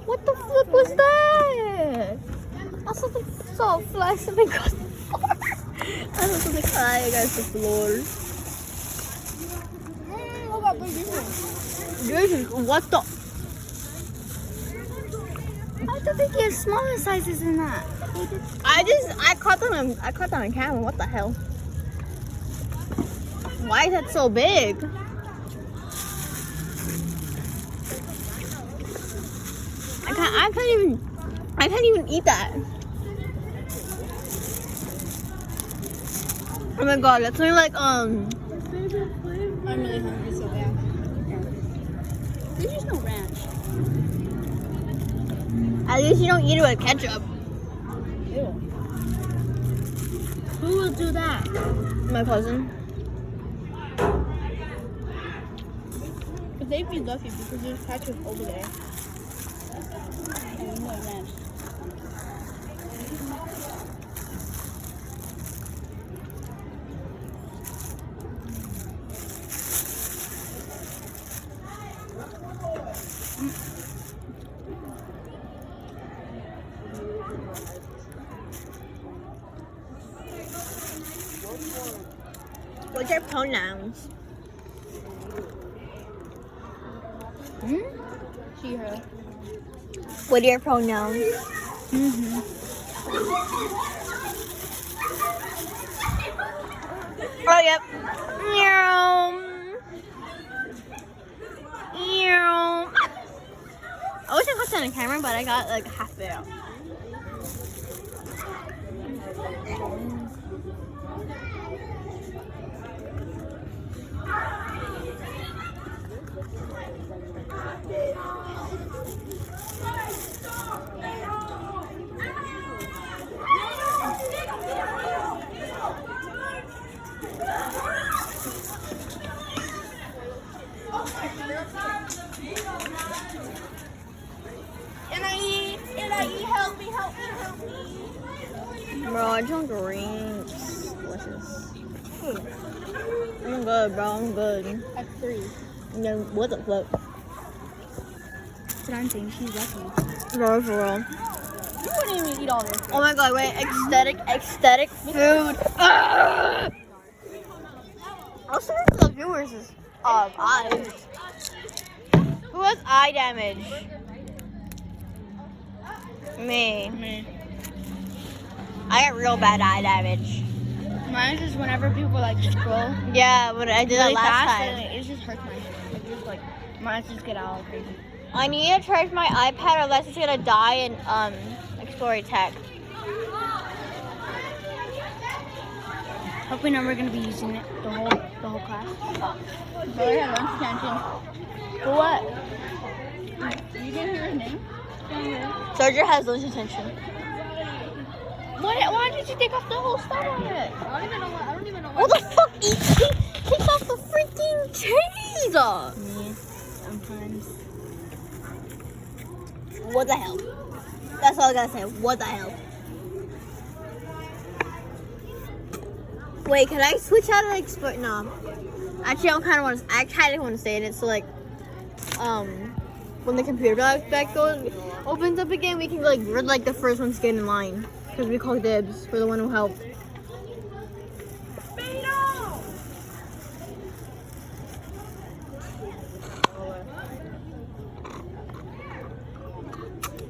What the flip was that? I saw something so fly something across the floor. I saw something fly against the floor. Look at this. Jesus, what the? I thought they get smaller sizes than that. I caught that on camera. What the hell? Why is that so big? I can't even eat that. Oh my god, that's only like I'm really hungry so bad. There's just no ranch. At least you don't eat it with ketchup. Ew. Who will do that? My cousin. But they'd be lucky because there's ketchup over there. And no ranch. What's your pronouns? She, her. What are your pronouns? Oh, yep. Meow. Meow. I wish I caught that on camera, but I got like half of it out. Help me. Bro, I drunk drinks. Delicious. I'm good, bro. I'm good. At 3. And then what the fuck? That's what I'm saying. She's lucky. Bro, for real. You wouldn't even eat all this. Oh my god, wait. Aesthetic food. Ugh! I'll send it to the viewers' eyes. Who has eye damage? Me. I got real bad eye damage. Mine is just whenever people like scroll Yeah, but I did that really last fast, time. and it just hurts my shit. It just like mine just get all crazy. I need to charge my iPad or else it's gonna die in Explorer Tech. Hope we know we're gonna be using it the whole class. So I have lunch attention. For what? You didn't hear his name? Sergio has lunch attention. Why did you take off the whole stuff on it? I don't even know What the fuck? He takes off the freaking cheese! Me, sometimes. What the hell? That's all I gotta say. What the hell? Wait, can I switch out of Explorer? No. Actually, I kind of want to stay in it. So like, when the computer back goes opens up again, we can we're like the first ones to get in line because we call dibs for the one who helped.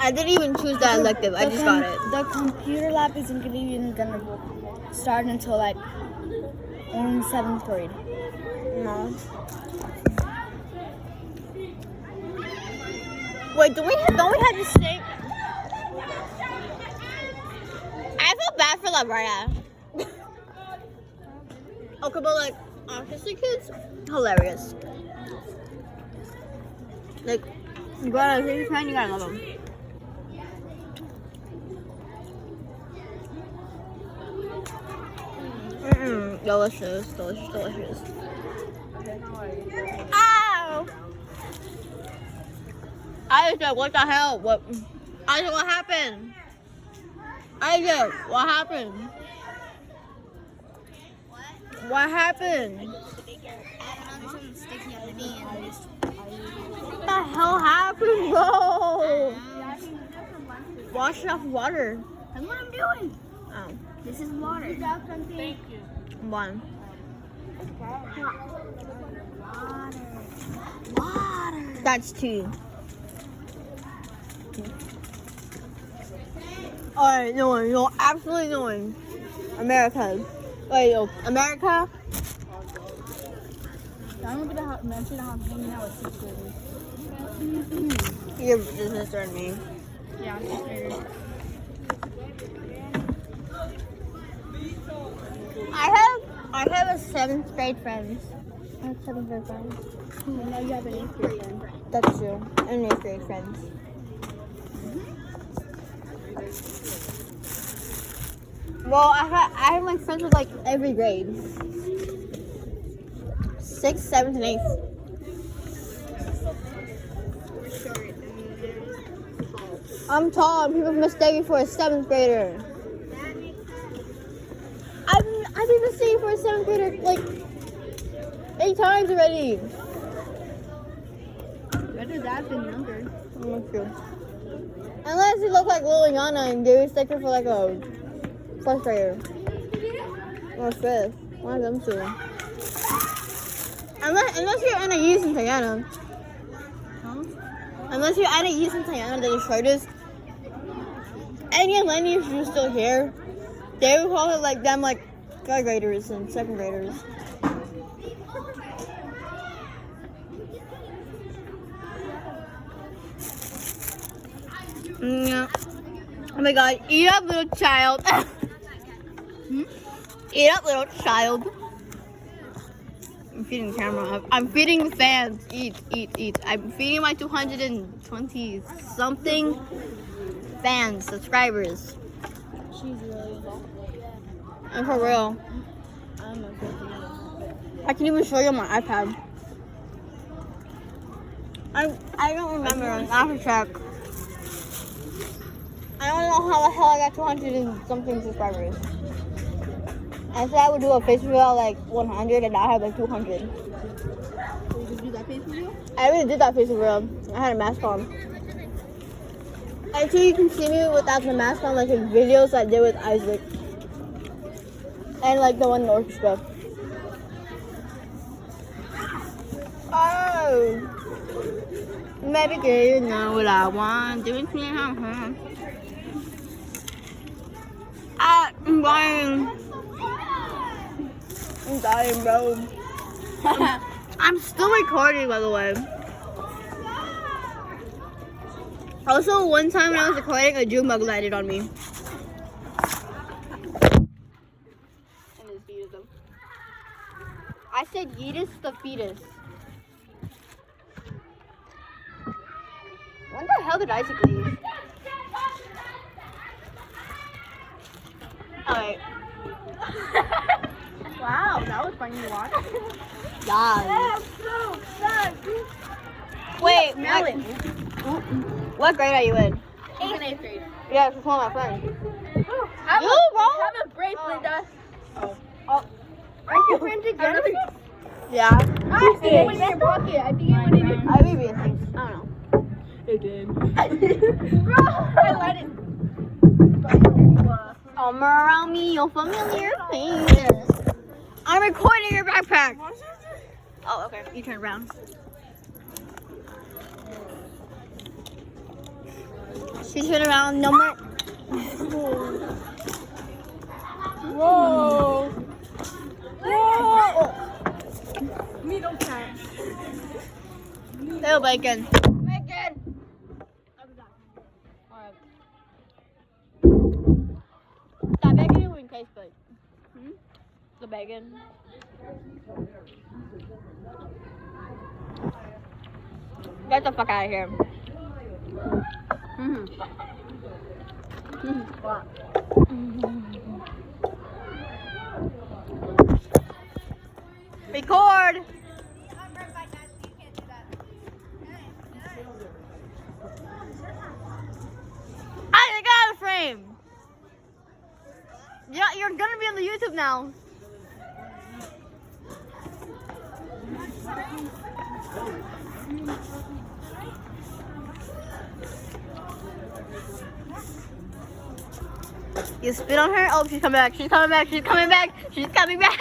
I didn't even choose that elective. I just got it. The computer lab isn't even gonna start until like in 7th grade. No. Wait, don't we have to stay? I feel bad for Labraya. Okay, but like autistic kids, hilarious. Like, you gotta, if you're trying, you gotta love them. Delicious, delicious, delicious. Ow! Isaac, what the hell? Isaac, what happened? Isaac, what happened? What happened? What the hell happened, bro? wash it off with water. That's what I'm doing. Oh, This is water. Thank you. one. Water. That's 2. Alright, no one. No, absolutely no one. America. Wait, yo, America? I'm gonna mention how I'm hanging out with 6th graders. Your sister and me. Yeah, 6th graders. I have a 7th grade friend. I have 7th grade friends. Now you have an 8th grade friend. That's true. And 8th grade friends. Well, I have like friends with like every grade. 6th, 7th, and 8th. I'm tall and people mistake me for a 7th grader. I've been mistaken for a 7th grader like 8 times already. Better that than younger. That's true. Unless you look like Liliana and they mistake her for like a 1st grader. Or 5th. One of them two. Unless you're Anna Yus and Tayana. Huh? Unless you're Anna Yus and Tayana, the shortest. Any millennials who's still here, they would call it like them like 3rd graders and 2nd graders. Yeah. Oh my god, eat up little child. Eat up little child. I'm feeding the camera. I'm feeding the fans. Eat, eat, eat. I'm feeding my 220 something fans, subscribers. She's really low. And for real. I'm not good. I can even show you on my iPad. I don't remember. I have to check. I don't know how the hell I got 200 and something subscribers. I said I would do a face reveal at like 100 and now I have like 200. So you can do that face video? I already did that face reveal. I had a mask on. Until you can see me without the mask on, like in videos I did with Isaac. And like the one in the orchestra. Oh! Maybe you know what I want. Do it to me, I'm dying, bro. I'm still recording, by the way. Also, one time when I was recording, a June bug landed on me. And just fetus them. I said Yeetus the fetus. When the hell did Isaac leave? Alright. Wow, that was funny to watch. Yeah. Wait, Melon. what grade are you in? 8th and 8th grade. Yeah, she's one of my friends. Have You, bro? a break, Linda. Oh. Aren't you friends with Jennifer? Yeah. I think it went in your pocket. I think it went in your I maybe I think. I don't know. It did. Bro, I let it. Come around me, your familiar face. I'm recording your backpack. Oh, okay. You turn around. She turned around. No more. Whoa. Whoa. Me don't catch. Little bacon. Megan. That bacon wouldn't taste good. The bacon. Get the fuck out of here. Record. I got out of frame. Yeah, you're gonna be on the YouTube now. You spit on her. Oh, she's coming back. She's coming back. She's coming back. She's coming back.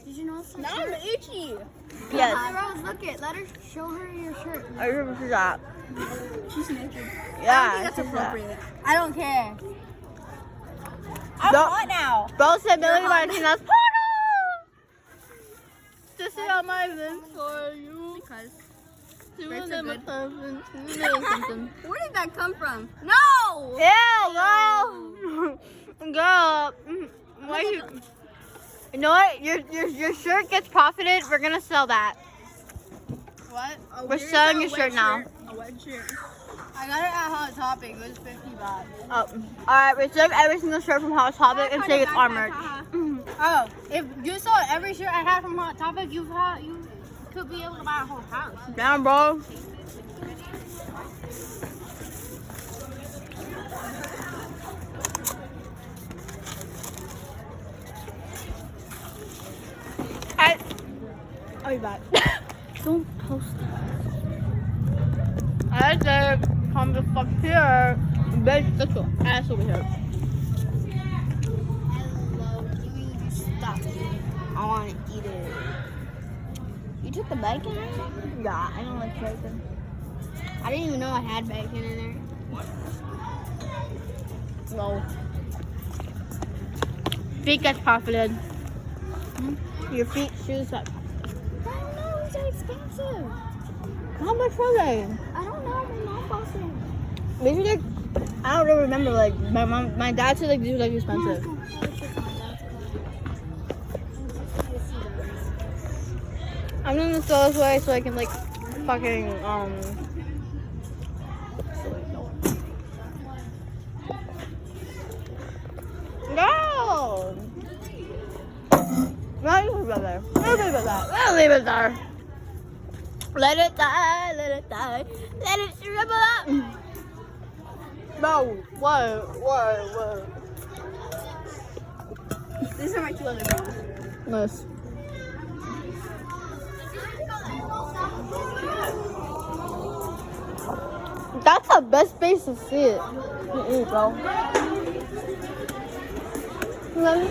Did you know something? Now I'm itchy. Yes. Rose, look it. Let her show her your shirt. I remember that. She's naked. Yeah. I think that's she's that. appropriate. I don't care. I'm No. hot now. Bro said Billy You're hot. Martinez. This is all my event for you. Because Birds are good. Something. where did that come from? No! Ew, girl. Girl. Why you? You know what? Your shirt gets profited. We're gonna sell that. What? Oh, We're here's selling a your wet shirt now. A wet shirt. I got it at Hot Topic. It was $50. Oh, alright. We're selling every single shirt from Hot Topic and saying it's our merch. Oh, if you saw every shirt I had from Hot Topic, you could be able to buy a whole house. Damn, bro. I'll be back. Don't post I said, come the fuck here. Bitch, get your ass over here. Hello, you stop. I want to eat it. You took the bacon out? Yeah, I don't like bacon. I didn't even know I had bacon in there. No. Feet gets profited. Your feet, shoes that. I don't know, these are expensive. How much were they? I don't know, my mom bought them. These are like, I don't really remember. Like my dad said like these were like expensive. I'm gonna throw this away so I can like fucking No! No, you leave it there. No, leave it there. No, leave it there. Let it die, let it die. Let it shrivel up. No, whoa. These are my two other dogs. Nice. That's the best place to see it. Bro. Let me